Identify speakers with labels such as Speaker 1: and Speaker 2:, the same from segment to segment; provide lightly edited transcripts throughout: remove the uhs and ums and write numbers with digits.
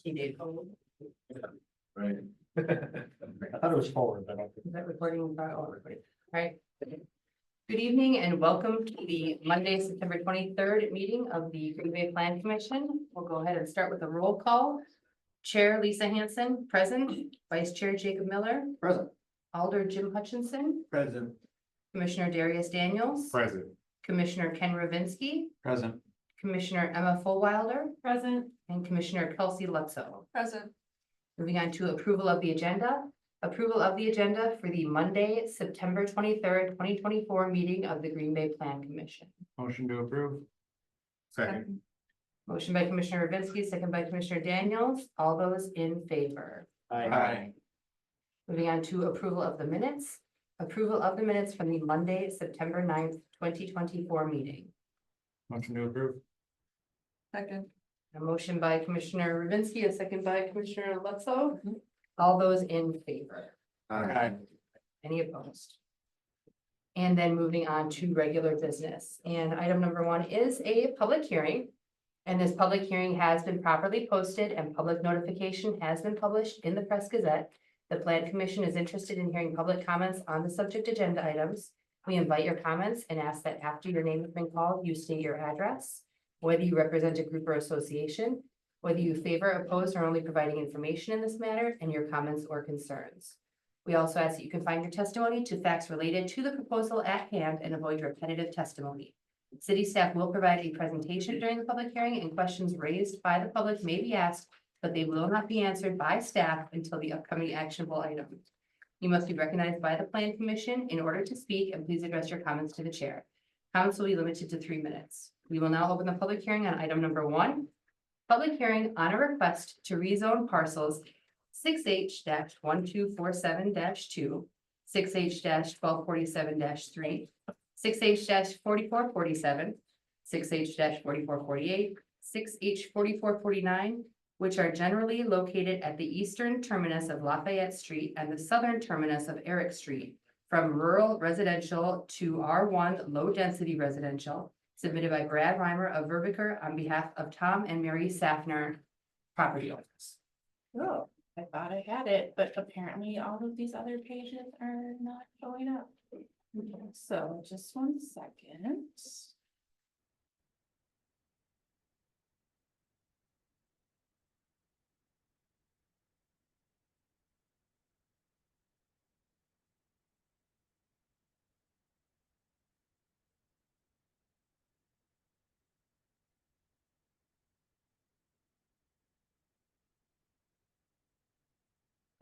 Speaker 1: He did.
Speaker 2: Right.
Speaker 3: I thought it was forward, but.
Speaker 1: Is that recording? Recording. Right. Good evening and welcome to the Monday, September 23rd meeting of the Green Bay Plan Commission. We'll go ahead and start with a roll call. Chair Lisa Hanson, present. Vice Chair Jacob Miller.
Speaker 3: Present.
Speaker 1: Alder Jim Hutchinson.
Speaker 3: Present.
Speaker 1: Commissioner Darius Daniels.
Speaker 2: Present.
Speaker 1: Commissioner Ken Ravinsky.
Speaker 3: Present.
Speaker 1: Commissioner Emma Fullwilder. Present. And Commissioner Kelsey Lutzo.
Speaker 4: Present.
Speaker 1: Moving on to approval of the agenda. Approval of the agenda for the Monday, September 23rd, 2024 meeting of the Green Bay Plan Commission.
Speaker 3: Motion to approve.
Speaker 2: Second.
Speaker 1: Motion by Commissioner Ravinsky, second by Commissioner Daniels. All those in favor.
Speaker 3: Aye.
Speaker 1: Moving on to approval of the minutes. Approval of the minutes from the Monday, September 9th, 2024 meeting.
Speaker 3: Motion to approve.
Speaker 4: Second.
Speaker 1: A motion by Commissioner Ravinsky, a second by Commissioner Lutzo. All those in favor.
Speaker 3: Aye.
Speaker 1: Any opposed? And then moving on to regular business. And item number 1 is a public hearing. And this public hearing has been properly posted and public notification has been published in the Press Gazette. The Plan Commission is interested in hearing public comments on the subject agenda items. We invite your comments and ask that after your name has been called, you state your address, whether you represent a group or association, whether you favor, oppose, or only providing information in this matter, and your comments or concerns. We also ask that you confine your testimony to facts related to the proposal at hand and avoid repetitive testimony. City staff will provide a presentation during the public hearing, and questions raised by the public may be asked, but they will not be answered by staff until the upcoming actionable item. You must be recognized by the Plan Commission in order to speak, and please address your comments to the chair. Comments will be limited to 3 minutes. We will now open the public hearing on item number 1. Public hearing on a request to rezone parcels 6H-1247-2, 6H-1247-3, 6H-4447, 6H-4448, 6H-4449, which are generally located at the eastern terminus of Lafayette Street and the southern terminus of Eric Street, from rural residential to R1 low-density residential, submitted by Brad Reimer of Verbiker on behalf of Tom and Mary Safner, property owners.
Speaker 4: Oh, I thought I had it, but apparently all of these other pages are not showing up. So just 1 second.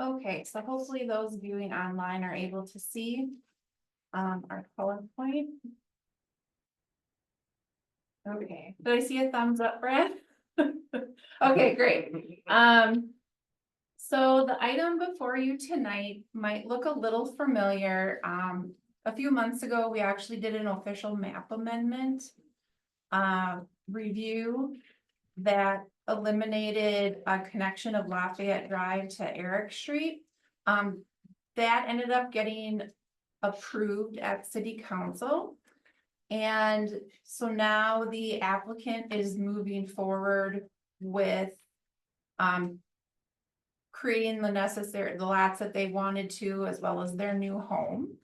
Speaker 4: Okay, so hopefully those viewing online are able to see our PowerPoint. Okay, did I see a thumbs up, Brad? Okay, great. So the item before you tonight might look a little familiar. A few months ago, we actually did an official map amendment review that eliminated a connection of Lafayette Drive to Eric Street. That ended up getting approved at City Council. And so now the applicant is moving forward with creating the lots that they wanted to, as well as their new home.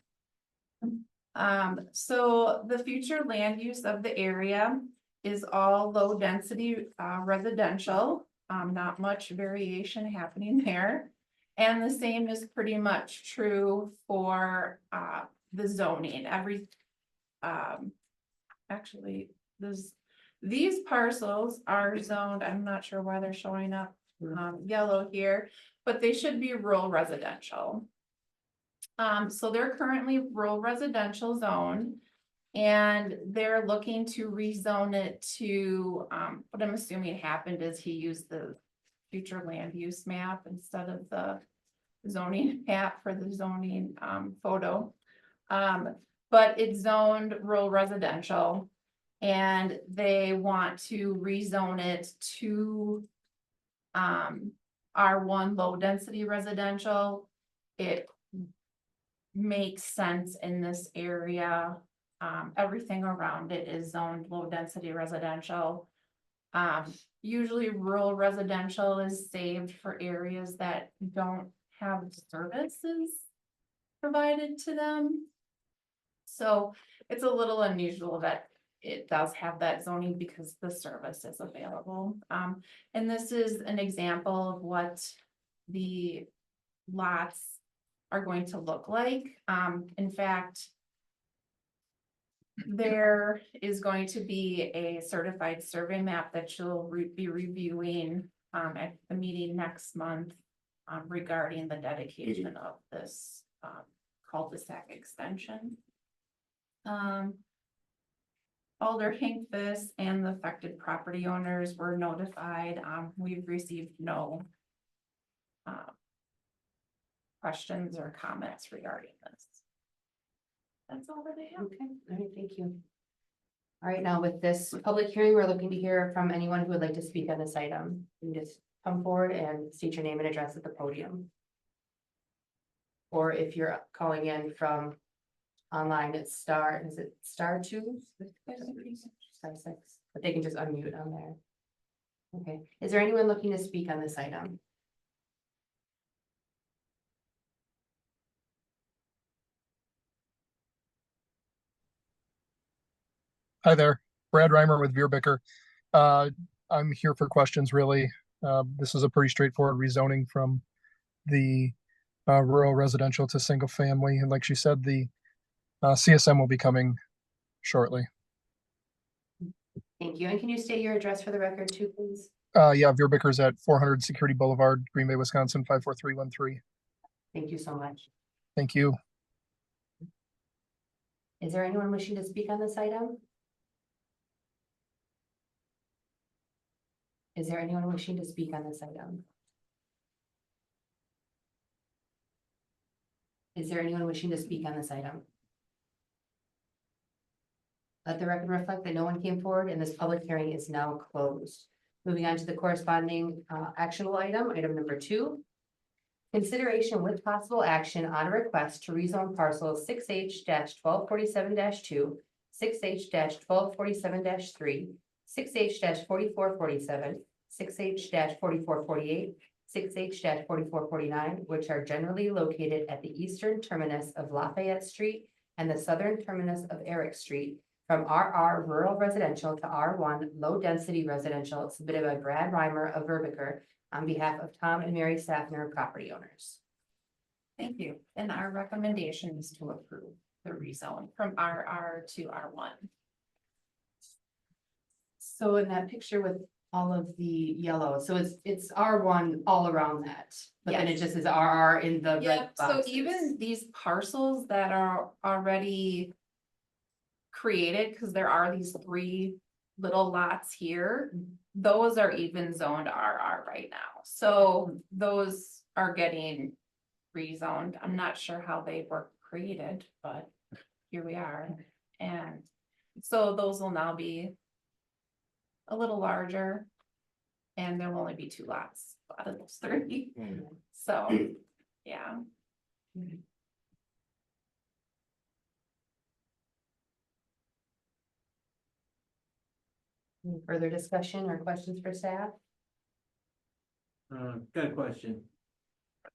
Speaker 4: So the future land use of the area is all low density residential, not much variation happening there. And the same is pretty much true for the zoning. Actually, these parcels are zoned, I'm not sure why they're showing up yellow here, but they should be rural residential. So they're currently rural residential zone. And they're looking to rezone it to, what I'm assuming happened is he used the future land use map instead of the zoning map for the zoning photo. But it's zoned rural residential and they want to rezone it to R1 low density residential. It makes sense in this area. Everything around it is zoned low density residential. usually rural residential is saved for areas that don't have services provided to them. So it's a little unusual that it does have that zoning because the service is available. And this is an example of what the lots are going to look like. In fact, there is going to be a certified survey map that you'll be reviewing at the meeting next month regarding the dedication of this cul-de-sac extension. Alder Hinkfist and the affected property owners were notified. We've received no questions or comments regarding this. That's all that I have.
Speaker 1: Okay, all right, thank you. All right, now with this public hearing, we're looking to hear from anyone who would like to speak on this item. You can just come forward and state your name and address at the podium. Or if you're calling in from online, it's star, is it star 2? Star 6, but they can just unmute on there. Okay, is there anyone looking to speak on this item?
Speaker 5: Hi there, Brad Reimer with Veerbicker. I'm here for questions, really. This is a pretty straightforward rezoning from the rural residential to single family. And like she said, the CSM will be coming shortly.
Speaker 1: Thank you, and can you state your address for the record too, please?
Speaker 5: Yeah, Veerbicker's at 400 Security Boulevard, Green Bay, Wisconsin, 54313.
Speaker 1: Thank you so much.
Speaker 5: Thank you.
Speaker 1: Is there anyone wishing to speak on this item? Is there anyone wishing to speak on this item? Is there anyone wishing to speak on this item? Let the record reflect that no one came forward and this public hearing is now closed. Moving on to the corresponding actionable item, item number 2. Consideration with possible action on a request to rezone parcel 6H-1247-2, 6H-1247-3, 6H-4447, 6H-4448, 6H-4449, which are generally located at the eastern terminus of Lafayette Street and the southern terminus of Eric Street, from RR Rural Residential to R1 Low Density Residential, submitted by Brad Reimer of Veerbicker on behalf of Tom and Mary Safner, property owners.
Speaker 4: Thank you. And our recommendation is to approve the rezone from RR to R1.
Speaker 1: So in that picture with all of the yellow, so it's R1 all around that, but then it
Speaker 4: Yes.
Speaker 1: just is RR in the red
Speaker 4: Yep, so
Speaker 1: boxes.
Speaker 4: even these parcels that are already created, because there are these 3 little lots here, those are even zoned RR right now. So those are getting rezoned. I'm not sure how they were created, but here we are. And so those will now be a little larger, and there will only be 2 lots out of those 3. So, yeah.
Speaker 1: Any further discussion or questions for staff?
Speaker 2: Got a question.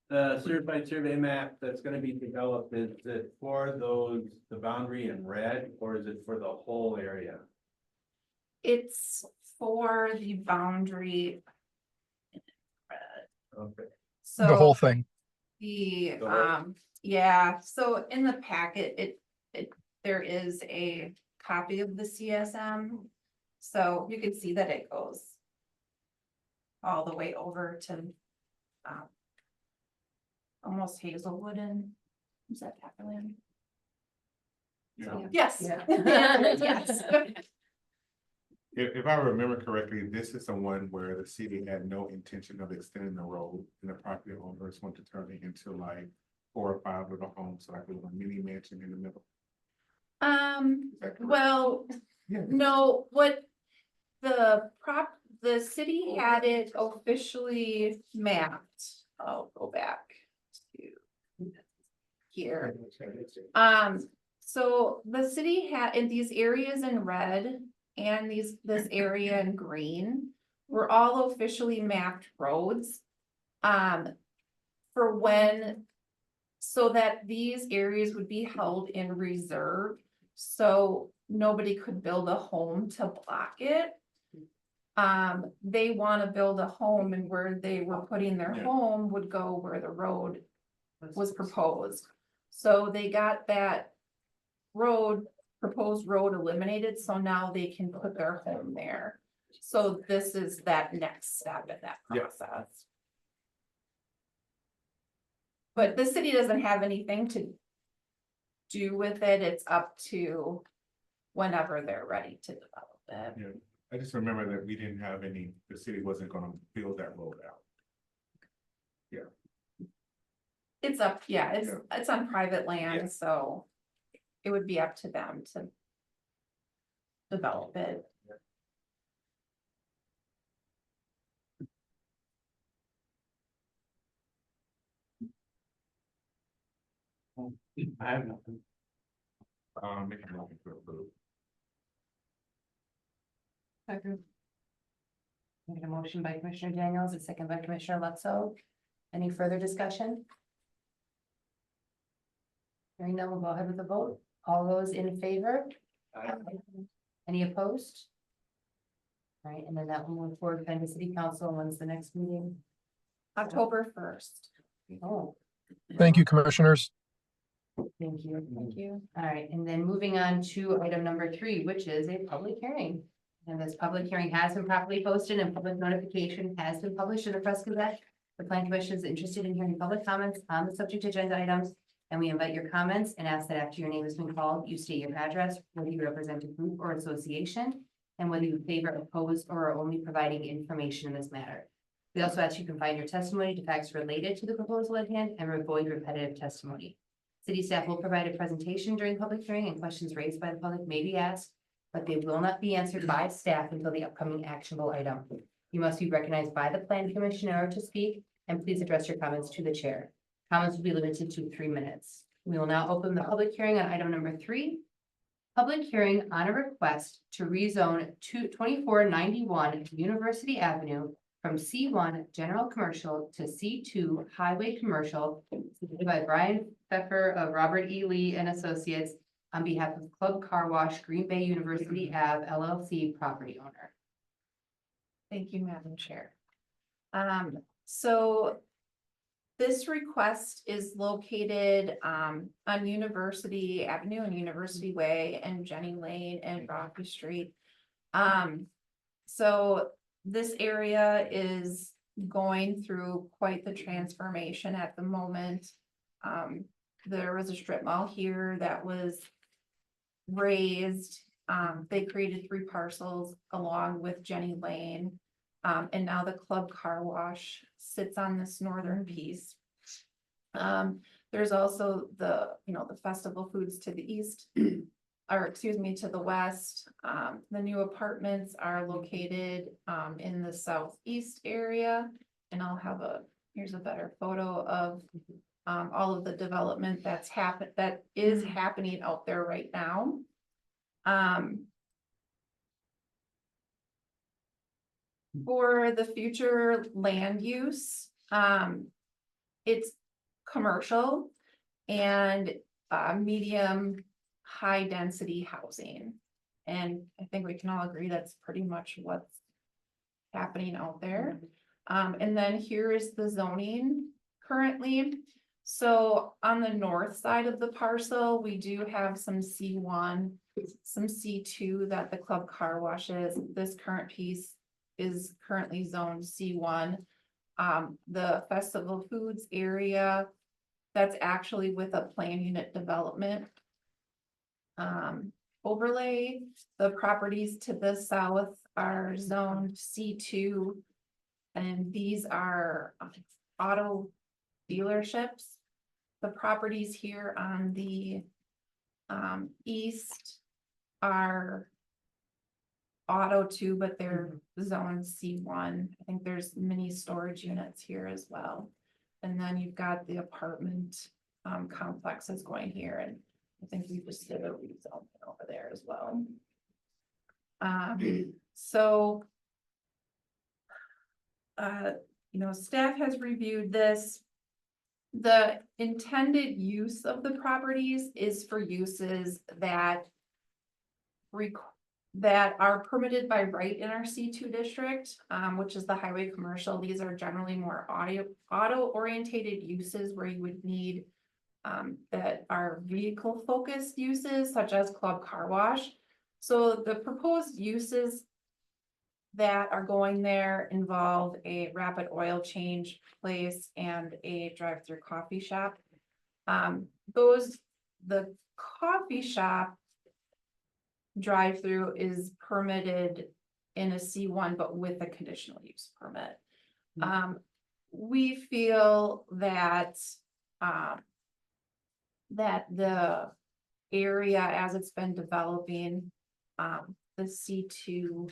Speaker 2: The certified survey map that's gonna be developed, is it for the boundary in red, or is it for the whole area?
Speaker 4: It's for the boundary.
Speaker 2: Okay.
Speaker 5: The whole
Speaker 4: So
Speaker 5: thing.
Speaker 4: the,
Speaker 2: The whole-
Speaker 4: yeah, so in the packet, there is a copy of the CSM. So you can see that it goes all the way over to, almost Hazelwood and, is that Pepperland? So, yes.
Speaker 1: Yeah.
Speaker 4: Yes.
Speaker 6: If I remember correctly, this is the one where the city had no intention of extending the road and the property owners want to turn it into like 4 or 5 little homes, so like a little mini mansion in the middle.
Speaker 4: Well,
Speaker 6: Yeah.
Speaker 4: no, what the city had it officially mapped. I'll go back to here. So the city had in these areas in red and this area in green were all officially mapped roads. For when, so that these areas would be held in reserve, so nobody could build a home to block it. They wanna build a home, and where they were putting their
Speaker 6: Yeah.
Speaker 4: home would go where the road was proposed. So they got that proposed road eliminated, so now they can put their home there. So this is that next step in that
Speaker 6: Yeah.
Speaker 4: process. But the city doesn't have anything to do with it, it's up to whenever they're ready to develop it.
Speaker 6: Yeah, I just remember that we didn't have any, the city wasn't gonna build that road out.
Speaker 4: It's up, yeah,
Speaker 6: Yeah.
Speaker 4: it's on private
Speaker 6: Yeah.
Speaker 4: land, so it would be up to them to develop it.
Speaker 3: I have nothing.
Speaker 6: Make a motion to approve.
Speaker 1: Make a motion by Commissioner Daniels, a second by Commissioner Lutzo. Any further discussion? Hearing none, we'll go ahead with the vote. All those in favor? Any opposed? All right, and then that will move forward to the city council. When's the next meeting?
Speaker 4: October 1st.
Speaker 1: Oh,
Speaker 5: Thank you, commissioners.
Speaker 1: thank you.
Speaker 4: Thank you.
Speaker 1: All right, and then moving on to item number 3, which is a public hearing. And this public hearing has been properly posted and public notification has been published in the Press Gazette. The Plan Commission is interested in hearing public comments on the subject agenda items. And we invite your comments and ask that after your name has been called, you state your address, whether you represent a group or association, and whether you favor, oppose, or are only providing information in this matter. We also ask you confine your testimony to facts related to the proposal at hand and avoid repetitive testimony. City staff will provide a presentation during public hearing, and questions raised by the public may be asked, but they will not be answered by staff until the upcoming actionable item. You must be recognized by the Plan Commission in order to speak, and please address your comments to the chair. Comments will be limited to 3 minutes. We will now open the public hearing on item number 3. Public hearing on a request to rezone 2491 University Avenue from C1 General Commercial to C2 Highway Commercial, submitted by Brian Pfeffer of Robert E. Lee and Associates on behalf of Club Car Wash Green Bay University Ave LLC property owner.
Speaker 4: Thank you, Madam Chair. So this request is located on University Avenue and University Way and Jenny Lane and Rocky Street. So this area is going through quite the transformation at the moment. There was a strip mall here that was raised. They created 3 parcels along with Jenny Lane. And now the Club Car Wash sits on this northern piece. There's also the Festival Foods to the east, or excuse me, to the west. The new apartments are located in the southeast area. And I'll have here's a better photo of all of the development that is happening out there right now. For the future land use, it's commercial and medium high density housing. And I think we can all agree that's pretty much what's happening out there. And then here is the zoning currently. So on the north side of the parcel, we do have some C1, some C2 that the Club Car Wash is. This current piece is currently zoned C1. The Festival Foods area, that's actually with a plan unit development overlay. The properties to the south are zoned C2, and these are auto dealerships. The properties here on the east are auto too, but they're zone C1. I think there's mini storage units here as well. And then you've got the apartment complexes going here, and I think we just did a rezone over there as well. So staff has reviewed this. The intended use of the properties is for uses that that are permitted by right in our C2 district, which is the highway commercial. These are generally more auto-orientated uses where you would need that are vehicle focused uses such as club car wash. So the proposed uses that are going there involve a rapid oil change place and a drive-through coffee shop. The coffee shop drive-through is permitted in a C1, but with a conditional use permit. We feel that that the area as it's been developing, the C2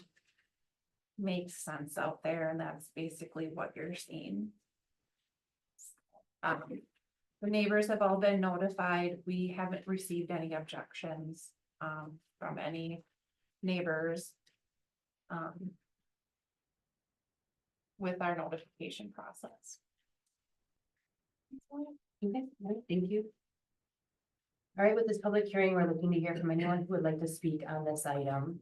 Speaker 4: makes sense out there, and that's basically what you're seeing. The neighbors have all been notified. We haven't received any objections from any neighbors with our notification process.
Speaker 1: Okay, all right, thank you. All right, with this public hearing, we're looking to hear from anyone who would like to speak on this item.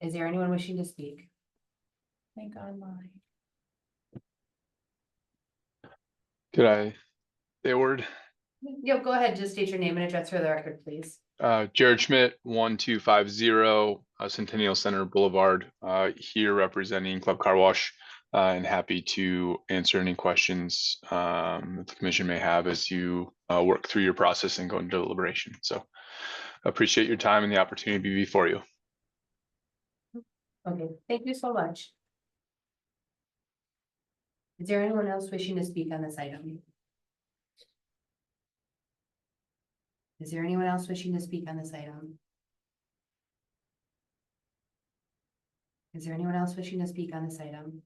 Speaker 1: Is there anyone wishing to speak?
Speaker 4: Think online.
Speaker 7: Could I, Hayward,
Speaker 1: Yep, go ahead, just state your name and address for the record, please.
Speaker 7: Jared Schmidt, 1250 Centennial Center Boulevard, here representing Club Car Wash. And happy to answer any questions that the commission may have as you work through your process and go into deliberation. So appreciate your time and the opportunity to be before you.
Speaker 1: Okay, thank you so much. Is there anyone else wishing to speak on this item? Is there anyone else wishing to speak on this item? Is there anyone else wishing to speak on this item?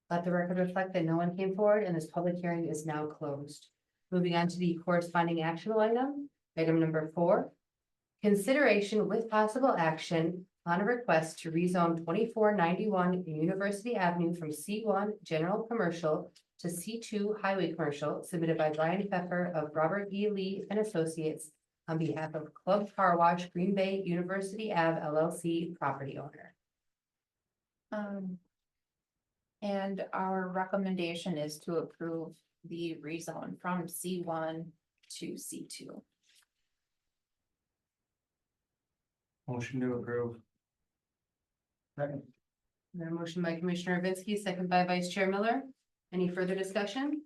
Speaker 1: Let the record reflect that no one came forward and this public hearing is now closed. Moving on to the corresponding actionable item, item number 4. Consideration with possible action on a request to rezone 2491 University Avenue from C1 General Commercial to C2 Highway Commercial, submitted by Brian Pfeffer of Robert E. Lee and Associates on behalf of Club Car Wash Green Bay University Ave LLC property owner.
Speaker 4: And our recommendation is to approve the rezone from C1 to C2.
Speaker 3: Motion to approve. Second.
Speaker 1: There a motion by Commissioner Vinsky, second by Vice Chair Miller. Any further discussion?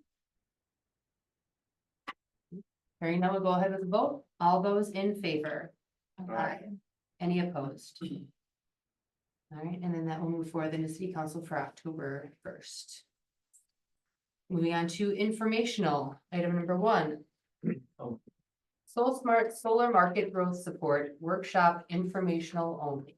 Speaker 1: Hearing none, we'll go ahead with the vote. All those in favor?
Speaker 6: Aye.
Speaker 1: Any opposed? All right, and then that will move forward in the City Council for October 1st. Moving on to informational, item number 1. Soul Smart Solar Market Growth Support Workshop informational only.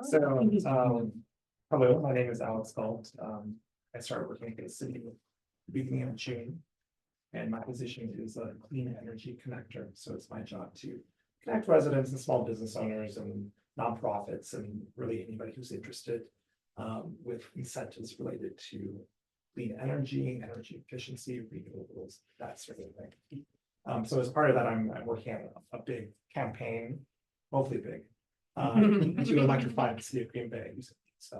Speaker 8: So, hello, my name is Alex Galt. I started working at the city at the beginning of June. And my position is a clean energy connector. So it's my job to connect residents and small business owners and nonprofits and really anybody who's interested with incentives related to clean energy, energy efficiency, renewables, that sort of thing. So as part of that, I'm working on a big campaign, hopefully big, to electrify the city of Green Bay using these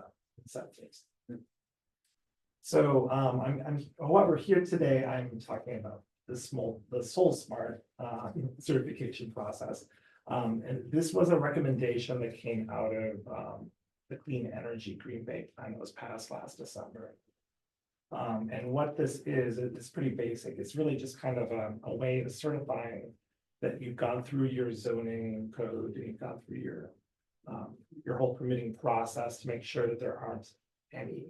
Speaker 8: incentives. So however, here today, I'm talking about the Soul Smart certification process. And this was a recommendation that came out of the Clean Energy Green Bay plan that was passed last December. And what this is, it's pretty basic. It's really just kind of a way of certifying that you've gone through your zoning code and you've gone through your whole permitting process to make sure that there aren't any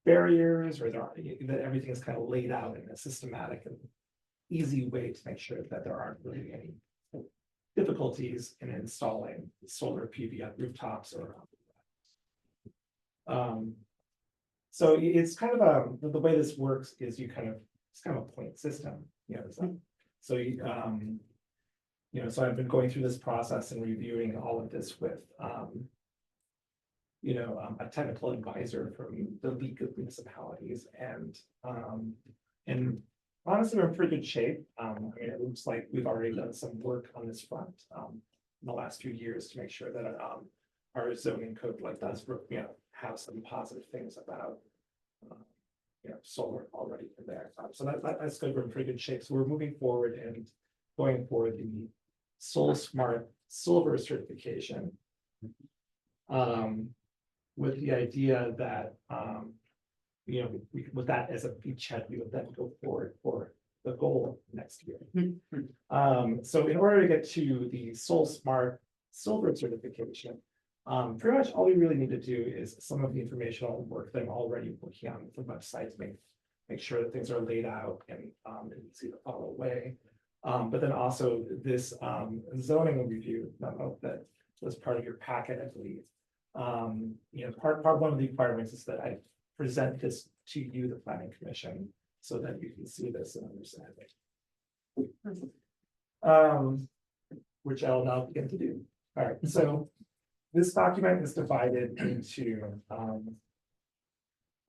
Speaker 8: barriers or that everything is kind of laid out in a systematic and easy way to make sure that there aren't really any difficulties in installing solar PV on rooftops or so it's kind of the way this works is it's kind of a point system, it's So, you know, so I've been going through this process and reviewing all of this with, a technical advisor from the League of Municipalities and honestly, we're in pretty good shape. I mean, it looks like we've already done some work on this front, in the last few years to make sure that, our zoning code does, have some positive things about, solar already in there. So that's good. We're in pretty good shape. So we're moving forward and going for the Soul Smart Silver certification. With the idea that, with that as a beachhead, we would then go forward for the goal next year. So in order to get to the Soul Smart Silver certification, pretty much all we really need to do is some of the informational work that I'm already working on the website to make sure that things are laid out and easy to follow away. But then also this zoning review memo that was part of your packet, I believe. Part one of the requirements is that I present this to you, the planning commission, so that you can see this and understand it. Which I will now begin to do. All right, so this document is divided into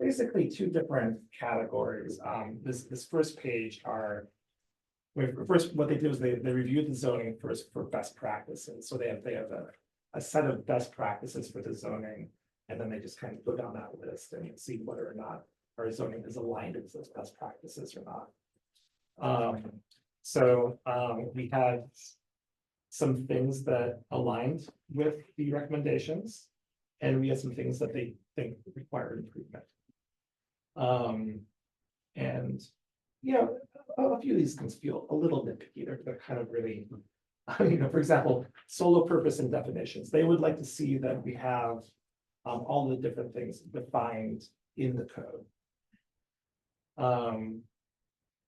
Speaker 8: basically two different categories. This first page are first, what they do is they review the zoning first for best practices. So they have a set of best practices for the zoning, and then they just kind of go down that list and see whether or not our zoning is aligned with those best practices or not. We had some things that aligned with the recommendations, and we had some things that they think require improvement. A few of these things feel a little nitpicky. They're kind of really, for example, solo purpose and definitions. They would like to see that we have all the different things defined in the code.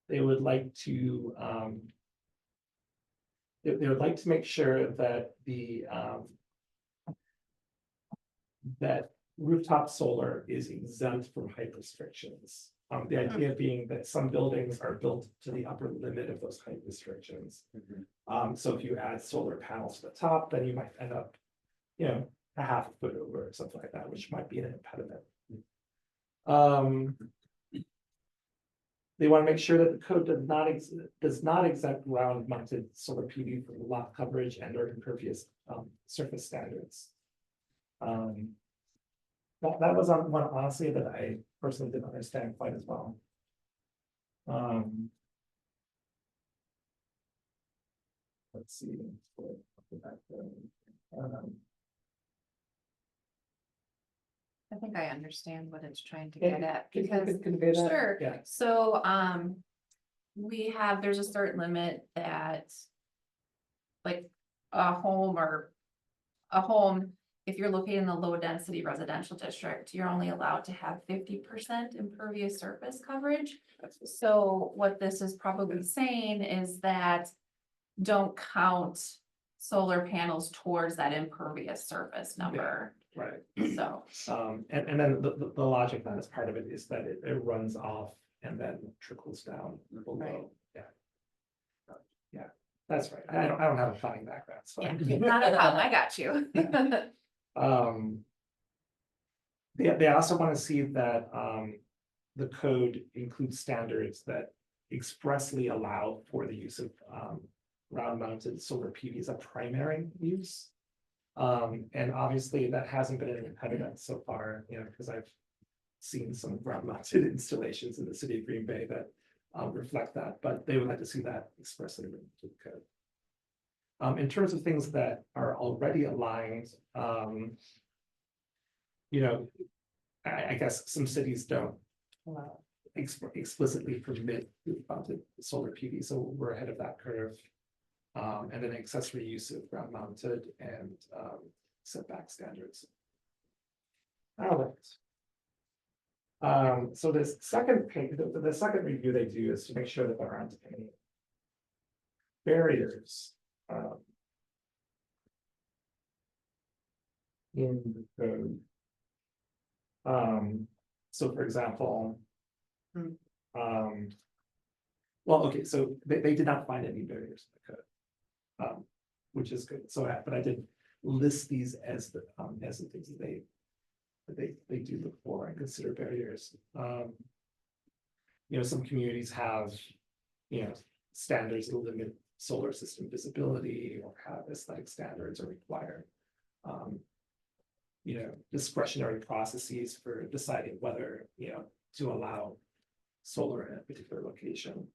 Speaker 8: They would like to make sure that that rooftop solar is exempt from height restrictions. The idea being that some buildings are built to the upper limit of those height restrictions. So if you add solar panels to the top, then you might end up, a half a foot over or something like that, which might be an impediment. They want to make sure that the code does not exempt ground mounted solar PV from lot coverage and or impervious surface standards. That was on one, honestly, that I personally didn't understand quite as well. Let's see.
Speaker 4: I think I understand what it's trying to get at,
Speaker 8: Can you
Speaker 4: because
Speaker 8: convey that?
Speaker 4: sure.
Speaker 8: Yeah.
Speaker 4: So, there's a certain limit that. Like a home, if you're located in a low density residential district, you're only allowed to have 50% impervious surface coverage. So what this is probably saying is that don't count solar panels towards that impervious surface number.
Speaker 8: Right.
Speaker 4: So.
Speaker 8: And then the logic that is part of it is that it runs off and then trickles down below.
Speaker 4: Right.
Speaker 8: Yeah, that's right. I don't have a planning background, so.
Speaker 4: Yeah, not a problem, I got you.
Speaker 8: They also want to see that the code includes standards that expressly allow for the use of ground mounted solar PV as a primary use. And obviously that hasn't been an impediment so far, because I've seen some ground mounted installations in the city of Green Bay that reflect that, but they would like to see that expressly written into the code. In terms of things that are already aligned, I guess some cities don't explicitly permit mounted solar PV, so we're ahead of that curve. And then accessory use of ground mounted and setback standards. All right. So this second page, the second review they do is to make sure that there aren't any barriers in the code. So for example, Well, okay, so they did not find any barriers in the code. Which is good, so, but I did list these as the things that they do look for and consider barriers. You know, some communities have, you know, standards that limit solar system visibility or have aesthetic standards are required. You know, discretionary processes for deciding whether, you know, to allow solar in a particular location.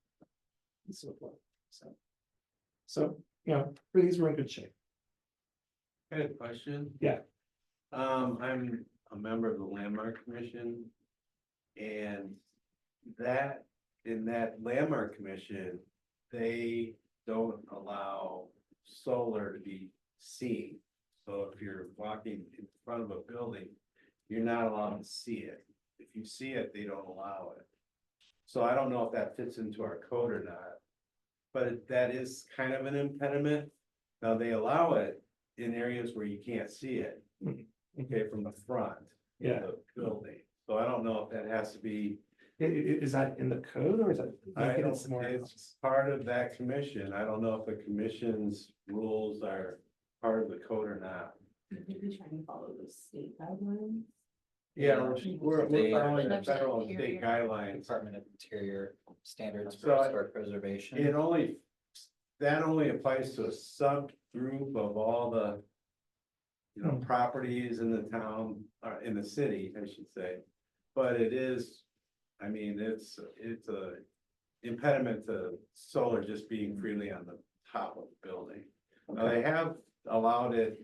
Speaker 8: And so forth, so, you know, for these, we're in good shape.
Speaker 2: I had a question.
Speaker 8: Yeah.
Speaker 2: I'm a member of the Landmark Commission. And that, in that Landmark Commission, they don't allow solar to be seen. So if you're walking in front of a building, you're not allowed to see it. If you see it, they don't allow it. So I don't know if that fits into our code or not. But that is kind of an impediment. Now, they allow it in areas where you can't see it, okay, from the front of
Speaker 8: Yeah,
Speaker 2: the building. So I don't know if that has to be,
Speaker 8: is that in the code or is that?
Speaker 2: I don't,
Speaker 8: it's more.
Speaker 2: it's part of that commission. I don't know if the commission's rules are part of the code or not.
Speaker 1: Maybe trying to follow those state guidelines.
Speaker 2: Yeah, we're following the
Speaker 4: They-
Speaker 2: federal and state guidelines.
Speaker 3: Department of Interior standards
Speaker 2: So
Speaker 3: for
Speaker 2: I-
Speaker 3: historic preservation.
Speaker 2: It only, that only applies to a subgroup of all the, you know, properties in the town, or in the city, I should say. But it is, I mean, it's a impediment to solar just being freely on the top of the building. Now, they have allowed it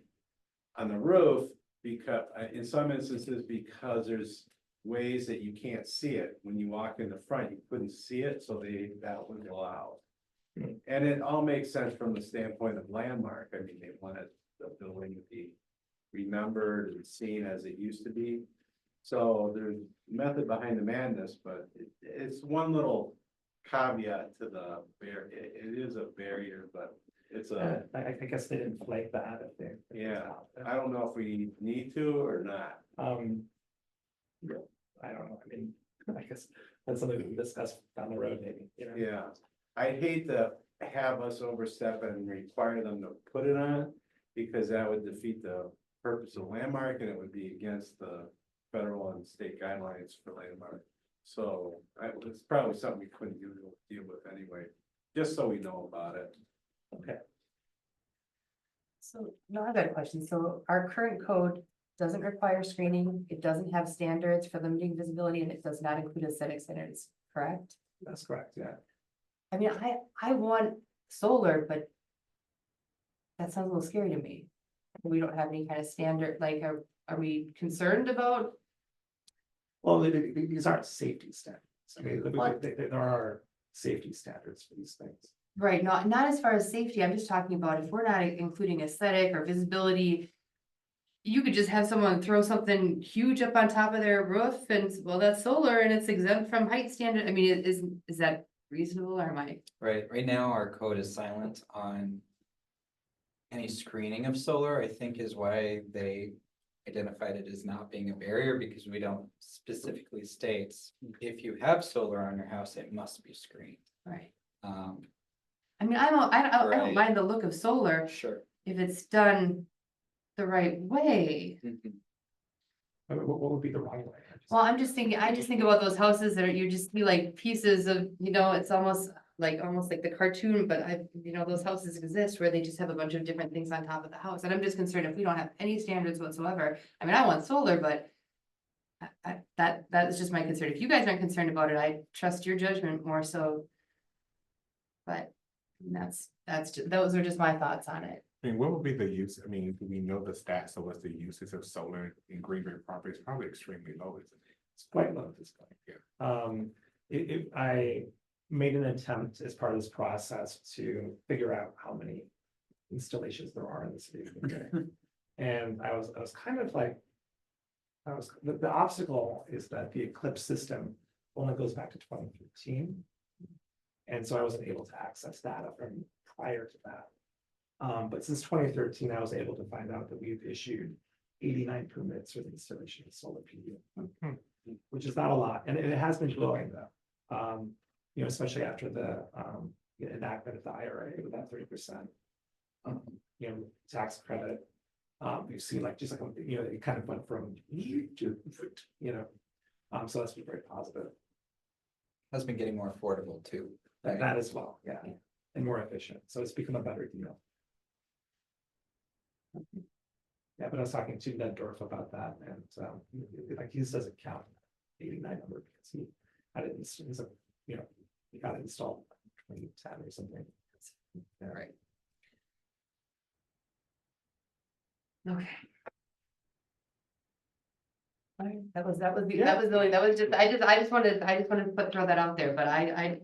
Speaker 2: on the roof because, in some instances, because there's ways that you can't see it. When you walk in the front, you couldn't see it, so that was allowed. And it all makes sense from the standpoint of landmark. I mean, they wanted the building to be remembered and seen as it used to be. So there's method behind the madness, but it's one little caveat to the barrier. It is a barrier, but it's a,
Speaker 8: I guess they didn't flag that if they.
Speaker 2: yeah, I don't know if we need to or not.
Speaker 8: Yeah, I don't know, I mean, I guess that's something we can discuss down the road maybe, you know?
Speaker 2: Yeah, I'd hate to have us overstep and require them to put it on, because that would defeat the purpose of landmark and it would be against the federal and state guidelines for landmark. So it's probably something we couldn't deal with anyway, just so we know about it.
Speaker 8: Okay,
Speaker 1: So, no, I've got a question. So our current code doesn't require screening, it doesn't have standards for limiting visibility, and it does not include aesthetic standards, correct?
Speaker 8: that's correct, yeah.
Speaker 1: I mean, I want solar, but that sounds a little scary to me. We don't have any kind of standard, like, are we concerned about?
Speaker 8: Well, these aren't safety standards, I mean,
Speaker 1: What?
Speaker 8: there are safety standards for these things.
Speaker 1: Right, not as far as safety, I'm just talking about if we're not including aesthetic or visibility. You could just have someone throw something huge up on top of their roof and, well, that's solar and it's exempt from height standard. I mean, is that reasonable or am I?
Speaker 3: Right now, our code is silent on any screening of solar, I think is why they identified it as not being a barrier, because we don't specifically state if you have solar on your house, it must be screened.
Speaker 1: Right.
Speaker 3: Um,
Speaker 1: I mean, I don't
Speaker 3: Right.
Speaker 1: mind the look of solar
Speaker 3: sure.
Speaker 1: if it's done the right way.
Speaker 3: Mhm.
Speaker 8: I mean, what would be the wrong way?
Speaker 1: Well, I just think about those houses that are, you just see like pieces of, it's almost like the cartoon, but those houses exist where they just have a bunch of different things on top of the house. And I'm just concerned if we don't have any standards whatsoever. I mean, I want solar, but that is just my concern. If you guys aren't concerned about it, I trust your judgment more so. But those are just my thoughts on it.
Speaker 6: I mean, what would be the use? I mean, do we know the stats of what's the uses of solar in Greenberg property? It's probably extremely low, isn't it?
Speaker 8: It's quite low at this point.
Speaker 6: Yeah.
Speaker 8: I made an attempt as part of this process to figure out how many installations there are in the city of Greenberg. And I was kind of like, the obstacle is that the Eclipse system only goes back to 2015. And so I wasn't able to access data from prior to that. But since 2013, I was able to find out that we've issued 89 permits for the installation of solar PV, which is not a lot, and it has been growing though. you know, especially after the, enactment of the IRA with that 30%. You know, tax credit. We've seen like, just like, you know, it kind of went from, to, you know, so that's been very positive.
Speaker 3: Has been getting more affordable too.
Speaker 8: That as well, yeah, and more efficient, so it's become a better deal. Yeah, but I was talking to Ned Dorf about that, and like his doesn't count 89 number because he had it, he's a, you know, he got it installed in 2010 or something. Yeah.
Speaker 1: Right. Okay. Alright, that was the only, that was just, I just wanted to throw that out there, but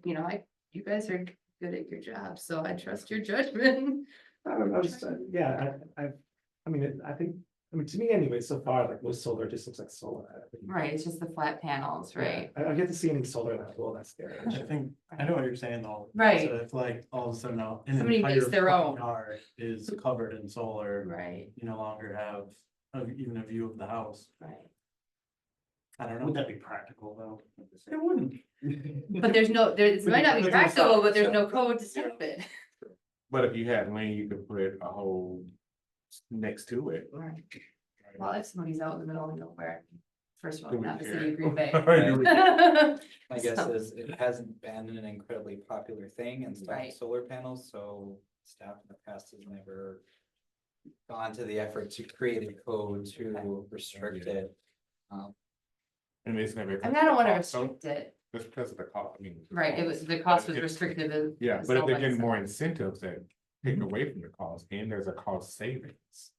Speaker 1: you know, you guys are good at your job, so I trust your judgment.
Speaker 8: I don't know, just, yeah, I mean, I think, I mean, to me anyway, so far, like most solar just looks like solar.
Speaker 1: Right, it's just the flat panels, right?
Speaker 8: I get to see any solar that well, that's scary.
Speaker 9: I think, I know what you're saying though.
Speaker 1: Right.
Speaker 9: So if like all of a sudden now an
Speaker 1: Somebody makes
Speaker 9: entire
Speaker 1: their
Speaker 9: front
Speaker 1: own.
Speaker 9: yard is covered in solar,
Speaker 1: Right,
Speaker 9: you no longer have even a view of the house.
Speaker 1: right.
Speaker 9: I don't know.
Speaker 6: Would that be practical though?
Speaker 9: It wouldn't.
Speaker 1: But there's no, it might not be
Speaker 6: But there's
Speaker 1: practical,
Speaker 6: not-
Speaker 1: but there's no code to stop it.
Speaker 6: But if you had land, you could put a whole next to it.
Speaker 1: Right. Well, if somebody's out in the middle of nowhere, first of all,
Speaker 6: Do we
Speaker 1: not the
Speaker 6: care?
Speaker 1: city of Green Bay.
Speaker 6: Do we
Speaker 3: My guess
Speaker 1: So-
Speaker 3: is it hasn't been an incredibly popular thing installing
Speaker 1: Right.
Speaker 3: solar panels, so staff in the past has never gone to the effort to create a code to restrict it.
Speaker 6: And it's never.
Speaker 1: I mean, I don't wanna
Speaker 6: So,
Speaker 1: restrict it,
Speaker 6: just because of the cost, I mean.
Speaker 1: right, it was, the cost was
Speaker 6: But if-
Speaker 1: restrictive. as-
Speaker 6: Yeah,
Speaker 1: as
Speaker 6: but if
Speaker 1: well
Speaker 6: they're
Speaker 1: by
Speaker 6: getting
Speaker 1: itself.
Speaker 6: more incentives that take away from the cost, and there's a cost savings.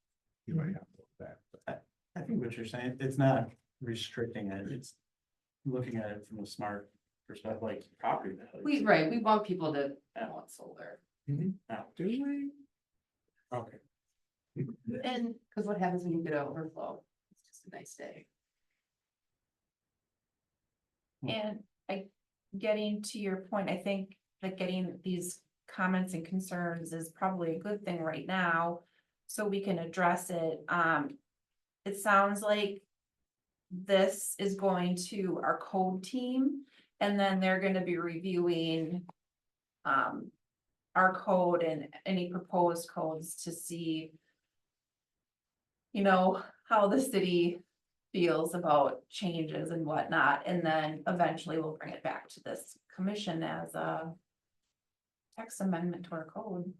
Speaker 6: You might have to look at that.
Speaker 9: I think what you're saying, it's not restricting it, it's looking at it from a smart perspective, like property values.
Speaker 1: Right, we want people to want solar,
Speaker 9: Now,
Speaker 6: Do we? Okay.
Speaker 1: and, cause what happens when you get an overflow? It's just a nice day.
Speaker 4: And getting to your point, I think that getting these comments and concerns is probably a good thing right now. So we can address it. It sounds like this is going to our code team, and then they're gonna be reviewing our code and any proposed codes to see, you know, how the city feels about changes and whatnot, and then eventually we'll bring it back to this commission as a text amendment to our code.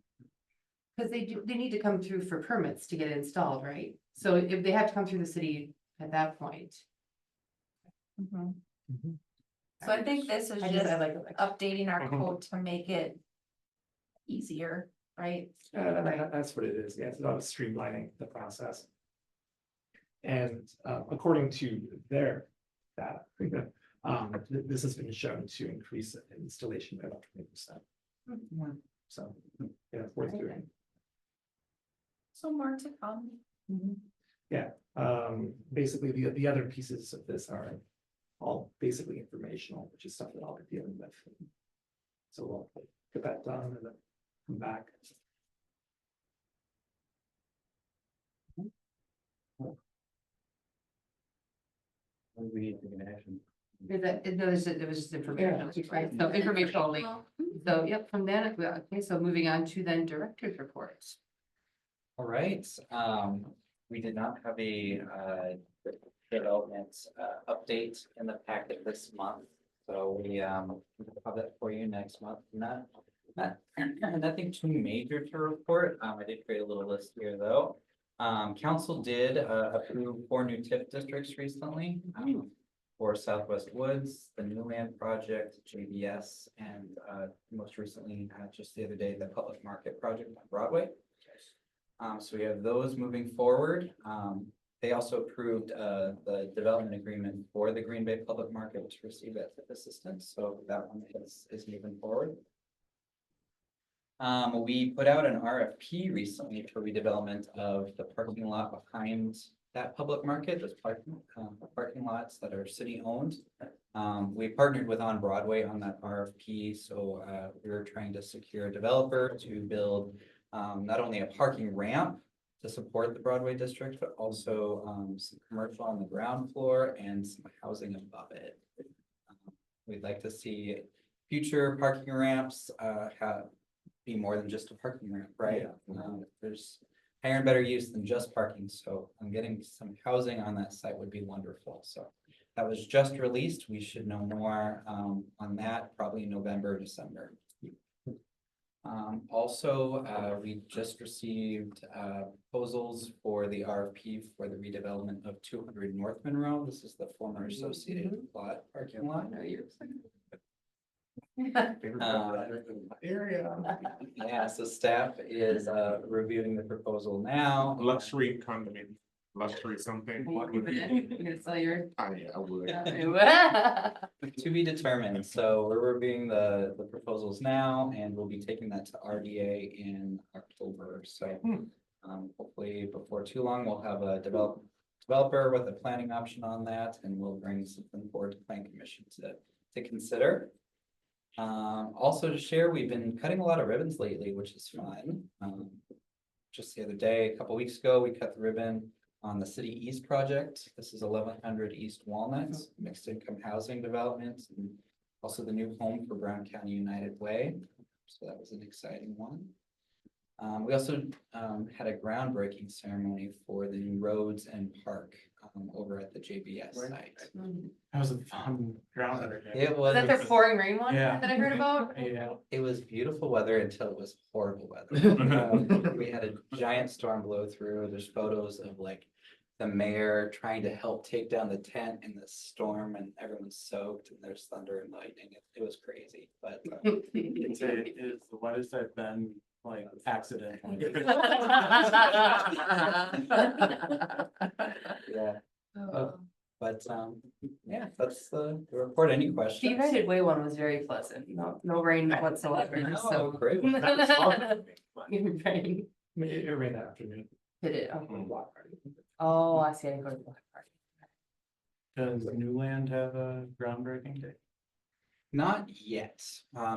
Speaker 1: Cause they need to come through for permits to get installed, right? So if they have to come through the city at that point.
Speaker 4: So I think this is
Speaker 1: I
Speaker 4: just
Speaker 1: like it.
Speaker 4: updating our code to make it easier, right?
Speaker 8: That's what it is, yeah, it's about streamlining the process. And according to their data, this has been shown to increase installation by about 20%. So, yeah, it's worth doing.
Speaker 4: So more to come.
Speaker 8: Basically, the other pieces of this are all basically informational, which is stuff that I'll be dealing with. So we'll get that done and then come back.
Speaker 3: We need to take action.
Speaker 1: It was just information, right? So information only. So, yep, from then, okay, so moving on to then director's reports.
Speaker 3: All right, we did not have a development update in the packet this month. So we have that for you next month. Nothing too major to report. I did create a little list here though. Council did approve 4 new TIF districts recently. For Southwest Woods, the New Land Project, JBS, and most recently, just the other day, the Public Market Project on Broadway. So we have those moving forward. They also approved the development agreement for the Green Bay Public Market to receive that TIF assistance, so that one is moving forward. We put out an RFP recently for redevelopment of the parking lot behind that public market, those parking lots that are city owned. We partnered with On Broadway on that RFP, so we were trying to secure a developer to build not only a parking ramp to support the Broadway district, but also some commercial on the ground floor and some housing above it. We'd like to see future parking ramps, be more than just a parking ramp, right? If there's higher and better use than just parking, so getting some housing on that site would be wonderful, so. That was just released, we should know more, on that probably in November, December. Also, we just received, proposals for the RFP for the redevelopment of 200 North Monroe. This is the former Associated Lot parking lot.
Speaker 6: Area.
Speaker 3: Yeah, so staff is, reviewing the proposal now.
Speaker 6: Luxury condominium, luxury something. What would
Speaker 1: You're
Speaker 6: be?
Speaker 1: gonna sell your.
Speaker 6: Oh, yeah, I would.
Speaker 3: To be determined, so we're reviewing the proposals now, and we'll be taking that to RDA in October, so. Hopefully before too long, we'll have a developer with a planning option on that, and we'll bring something forward to plan commission to consider. Also to share, we've been cutting a lot of ribbons lately, which is fun. Just the other day, a couple weeks ago, we cut the ribbon on the City East project. This is 1100 East Walnuts, mixed income housing development, and also the new home for Brown County United Way. So that was an exciting one. We also had a groundbreaking ceremony for the new roads and park over at the JBS site.
Speaker 9: That was a fun ground.
Speaker 3: It
Speaker 1: Was
Speaker 3: was,
Speaker 1: that their pouring rain one
Speaker 9: Yeah.
Speaker 1: that I heard about?
Speaker 9: Yeah.
Speaker 3: it was beautiful weather until it was horrible weather. We had a giant storm blow through. There's photos of like the mayor trying to help take down the tent in the storm, and everyone's soaked, and there's thunder and lightning. It was crazy, but
Speaker 9: What is that then, like, accident?
Speaker 3: yeah. But yeah, that's the report. Any
Speaker 1: The
Speaker 3: questions?
Speaker 1: United Way one was very pleasant, no rain whatsoever,
Speaker 3: No,
Speaker 1: so.
Speaker 3: great.
Speaker 1: Rain.
Speaker 8: It rained that afternoon.
Speaker 1: Did it?
Speaker 8: on the block party.
Speaker 1: Oh, I see, I go to the block party.
Speaker 9: Does Newland have a groundbreaking day?
Speaker 3: Not yet.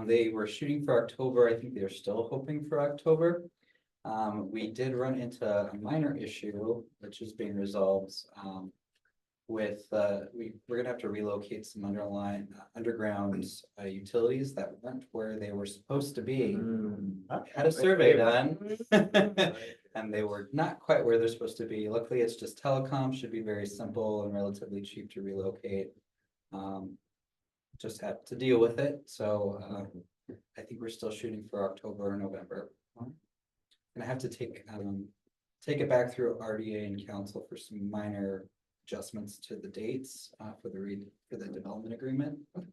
Speaker 3: They were shooting for October. I think they're still hoping for October. We did run into a minor issue, which is being resolved. With, we're gonna have to relocate some underground utilities that weren't where they were supposed to be. Had a survey done. And they were not quite where they're supposed to be. Luckily, it's just telecom, should be very simple and relatively cheap to relocate. Just have to deal with it, so I think we're still shooting for October or November. Gonna have to take it back through RDA and council for some minor adjustments to the dates for the development agreement, but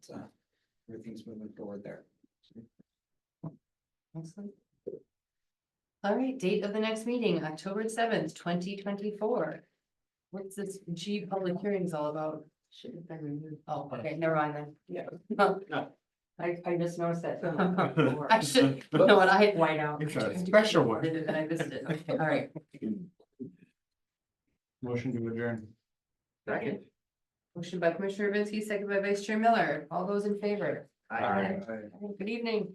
Speaker 3: everything's moving forward there.
Speaker 1: Excellent. All right, date of the next meeting, October 7th, 2024. What's this G public hearings all about? Should have been removed. Oh, okay, never mind then. Yeah. I just noticed that. I should, you know what, I hit white out.
Speaker 6: It's a special one.
Speaker 1: And I missed it. Okay, all right.
Speaker 9: Motion to adjourn.
Speaker 1: Second. Motion by Commissioner Rubinsky, second by Vice Chair Miller. All those in favor?
Speaker 6: Aye.
Speaker 1: Good evening.